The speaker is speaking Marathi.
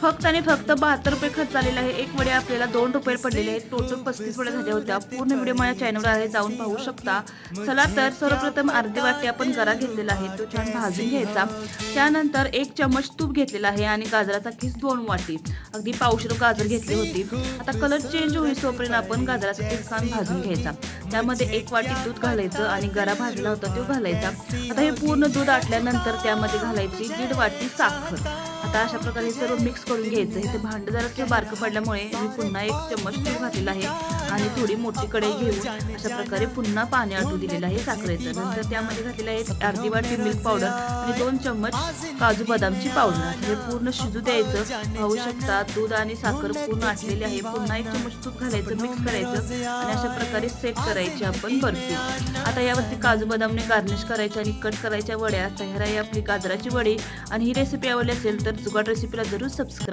फक्त आणि फक्त 72 रुपये खर्च आलेला आहे. एक वडे आपल्याला 2 रुपये पडलेले आहेत. टोटल 35 वड्या झाल्या होत्या. पूर्ण व्हिडिओ माझ्या चॅनलवर आहे, जाऊन पाहू शकता. चला तर सर्वप्रथम अर्धी वाटी आपण गरा घेतलेला आहे, तो छान भाजून घ्यायचा. त्यानंतर 1 चम्मच तूप घेतलेला आहे आणि गाजराचा किस 2 वाटी. अगदी पावशेर गाजर घेतली होती. आता कलर चेंज होईस्तोपर्यंत आपण गाजराचा किस छान भाजून घ्यायचा. त्यामध्ये 1 वाटी दूध घालायचं आणि गरा भाजला होता तो घालायचा. आता हे पूर्ण दूध आटल्यानंतर त्यामध्ये घालायची 1.5 वाटी साखर. आता अशा प्रकारे हे सर्व मिक्स करून घ्यायचं. इथे भांडं जरा बारकं पडल्यामुळे मी पुन्हा 1 चम्मच तूप घातलेला आहे आणि थोडी मोठी कढई घेऊन अशा प्रकारे पुन्हा पाणी आटू दिलेलं आहे साखरेचं. नंतर त्यामध्ये घातलेलं आहे अर्धी वाटी मिल्क पावडर आणि 2 चम्मच काजू बदामची पावडर. हे पूर्ण शिजू द्यायचं. पाहू शकता दूध आणि साखर पूर्ण आटलेली आहे. पुन्हा 1 चम्मच तूप घालायचं, मिक्स करायचं आणि अशा प्रकारे सेट करायची आपण बर्फी. आता यावरती काजू बदामने गार्निश करायचे आणि कट करायच्या वड्या. तयार आहे आपली गाजराची वडी. आणि ही रेसिपी आवडली असेल तर जुगाड रेसिपीला जरूर सबस्क्राईब